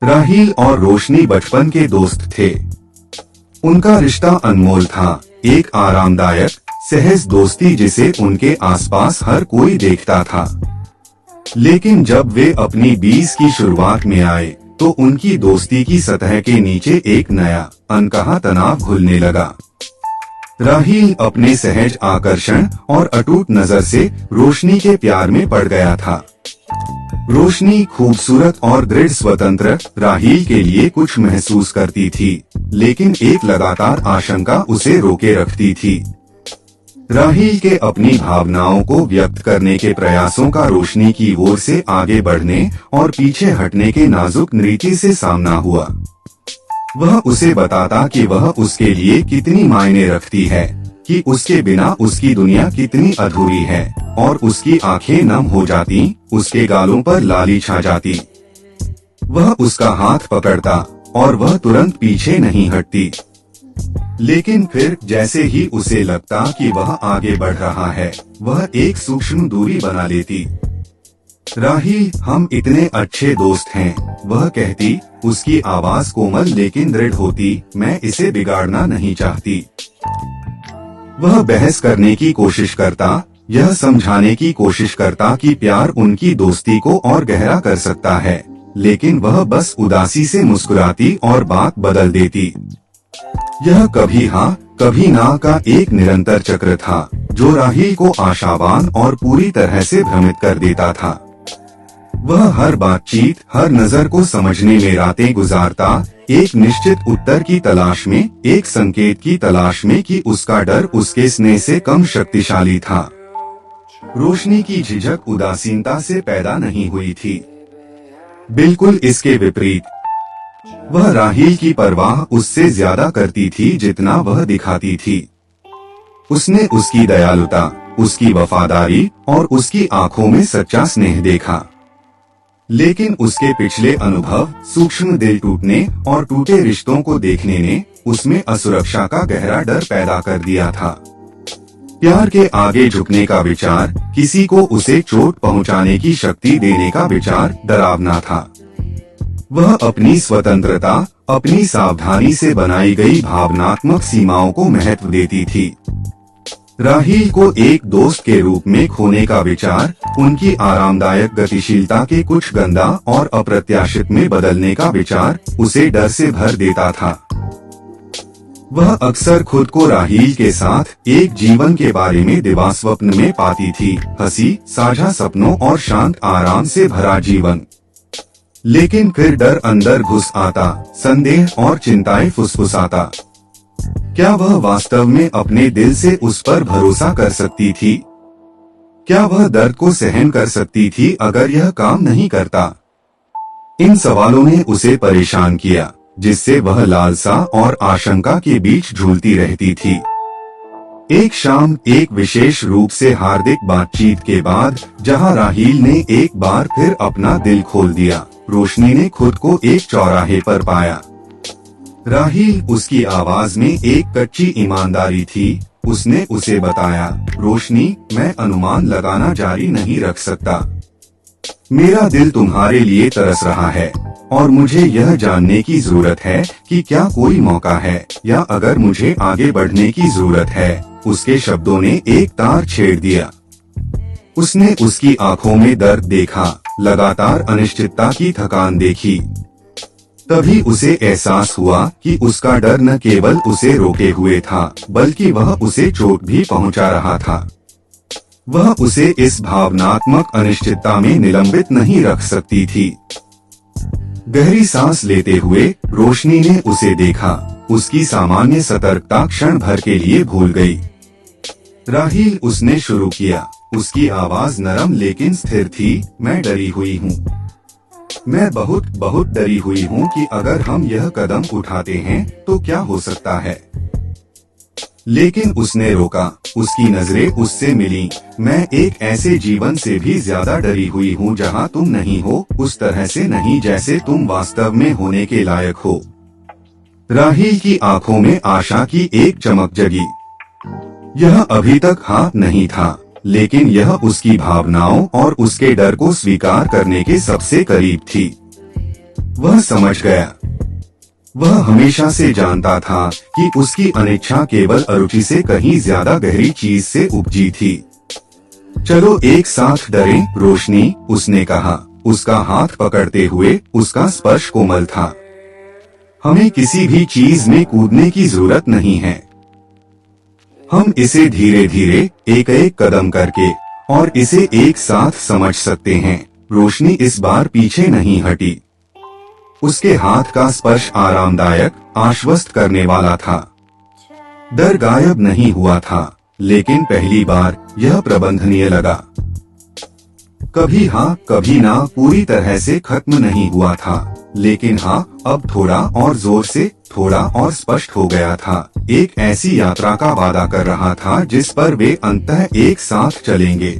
राहील और रोशनी बचपन के दोस्त थे। उनका रिश्ता अनमोल था, एक आरामदायक सहज दोस्ती जिसे उनके आसपास हर कोई देखता था। लेकिन जब वे अपनी 20 की शुरुआत में आए तो उनकी दोस्ती की सतह के नीचे एक नया अनकहा तनाव घुलने लगा। राहील अपने सहज आकर्षण और अटूट नजर से रोशनी के प्यार में पड़ गया था। रोशनी खूबसूरत और दृढ़ स्वतंत्र राहील के लिए कुछ महसूस करती थी, लेकिन एक लगातार आशंका उसे रोके रखती थी। राहील के अपनी भावनाओं को व्यक्त करने के प्रयासों का रोशनी की ओर से आगे बढ़ने और पीछे हटने के नाजुक नृत्य से सामना हुआ। वह उसे बताता कि वह उसके लिए कितनी मायने रखती है, कि उसके बिना उसकी दुनिया कितनी अधूरी है, और उसकी आंखें नम हो जाती, उसके गालों पर लाली छा जाती। वह उसका हाथ पकड़ता और वह तुरंत पीछे नहीं हटती। लेकिन फिर जैसे ही उसे लगता कि वह आगे बढ़ रहा है, वह एक सूक्ष्म दूरी बना लेती। राहील, हम इतने अच्छे दोस्त हैं, वह कहती। उसकी आवाज कोमल लेकिन दृढ़ होती। मैं इसे बिगाड़ना नहीं चाहती। वह बहस करने की कोशिश करता, यह समझाने की कोशिश करता कि प्यार उनकी दोस्ती को और गहरा कर सकता है, लेकिन वह बस उदासी से मुस्कुराती और बात बदल देती। यह कभी हाँ कभी ना का एक निरंतर चक्र था, जो राहील को आशावान और पूरी तरह से भ्रमित कर देता था। वह हर बातचीत, हर नजर को समझने में रातें गुजारता, एक निश्चित उत्तर की तलाश में, एक संकेत की तलाश में कि उसका डर उसके स्नेह से कम शक्तिशाली था। रोशनी की झिझक उदासीनता से पैदा नहीं हुई थी, बिल्कुल इसके विपरीत। वह राहील की परवाह उससे ज्यादा करती थी जितना वह दिखाती थी। उसने उसकी दयालुता, उसकी वफादारी और उसकी आंखों में सच्चा स्नेह देखा। लेकिन उसके पिछले अनुभव, सूक्ष्म दिल टूटने और टूटे रिश्तों को देखने ने उसमें असुरक्षा का गहरा डर पैदा कर दिया था। प्यार के आगे झुकने का विचार, किसी को उसे चोट पहुंचाने की शक्ति देने का विचार डरावना था। वह अपनी स्वतंत्रता, अपनी सावधानी से बनाई गई भावनात्मक सीमाओं को महत्व देती थी। राहील को एक दोस्त के रूप में खोने का विचार, उनकी आरामदायक गतिशीलता के कुछ गंदा और अप्रत्याशित में बदलने का विचार उसे डर से भर देता था। वह अक्सर खुद को राहील के साथ एक जीवन के बारे में दिवास्वप्न में पाती थी, हंसी, साझा सपनों और शांत आराम से भरा जीवन। लेकिन फिर डर अंदर घुस आता, संदेह और चिंताएं फुसफुसाता। क्या वह वास्तव में अपने दिल से उस पर भरोसा कर सकती थी? क्या वह दर्द को सहन कर सकती थी अगर यह काम नहीं करता? इन सवालों ने उसे परेशान किया, जिससे वह लालसा और आशंका के बीच झूलती रहती थी। एक शाम, एक विशेष रूप से हार्दिक बातचीत के बाद, जहां राहील ने एक बार फिर अपना दिल खोल दिया, रोशनी ने खुद को एक चौराहे पर पाया। राहील, उसकी आवाज में एक कच्ची ईमानदारी थी। उसने उसे बताया, रोशनी, मैं अनुमान लगाना जारी नहीं रख सकता। मेरा दिल तुम्हारे लिए तरस रहा है और मुझे यह जानने की जरूरत है कि क्या कोई मौका है, या अगर मुझे आगे बढ़ने की जरूरत है। उसके शब्दों ने एक तार छेड़ दिया। उसने उसकी आंखों में दर्द देखा, लगातार अनिश्चितता की थकान देखी। तभी उसे एहसास हुआ कि उसका डर न केवल उसे रोके हुए था, बल्कि वह उसे चोट भी पहुंचा रहा था। वह उसे इस भावनात्मक अनिश्चितता में निलंबित नहीं रख सकती थी। गहरी सांस लेते हुए रोशनी ने उसे देखा। उसकी सामान्य सतर्कता क्षण भर के लिए भूल गई। राहील, उसने शुरू किया। उसकी आवाज नरम लेकिन स्थिर थी। मैं डरी हुई हूँ। मैं बहुत बहुत डरी हुई हूँ कि अगर हम यह कदम उठाते हैं तो क्या हो सकता है। लेकिन उसने रोका। उसकी नजरें उससे मिलीं। मैं एक ऐसे जीवन से भी ज्यादा डरी हुई हूँ जहाँ तुम नहीं हो, उस तरह से नहीं जैसे तुम वास्तव में होने के लायक हो। राहील की आंखों में आशा की एक चमक जगी। यह अभी तक हाँ नहीं था, लेकिन यह उसकी भावनाओं और उसके डर को स्वीकार करने के सबसे करीब थी। वह समझ गया। वह हमेशा से जानता था कि उसकी अनिच्छा केवल अरुचि से कहीं ज्यादा गहरी चीज से उपजी थी। चलो एक साथ डरें, रोशनी, उसने कहा। उसका हाथ पकड़ते हुए उसका स्पर्श कोमल था। हमें किसी भी चीज में कूदने की जरूरत नहीं है। हम इसे धीरे धीरे एक एक कदम करके और इसे एक साथ समझ सकते हैं। रोशनी इस बार पीछे नहीं हटी। उसके हाथ का स्पर्श आरामदायक, आश्वस्त करने वाला था। डर गायब नहीं हुआ था, लेकिन पहली बार यह प्रबंधनीय लगा। कभी हाँ कभी ना, पूरी तरह से खत्म नहीं हुआ था, लेकिन हाँ अब थोड़ा और जोर से, थोड़ा और स्पष्ट हो गया था। एक ऐसी यात्रा का वादा कर रहा था जिस पर वे अंततः एक साथ चलेंगे।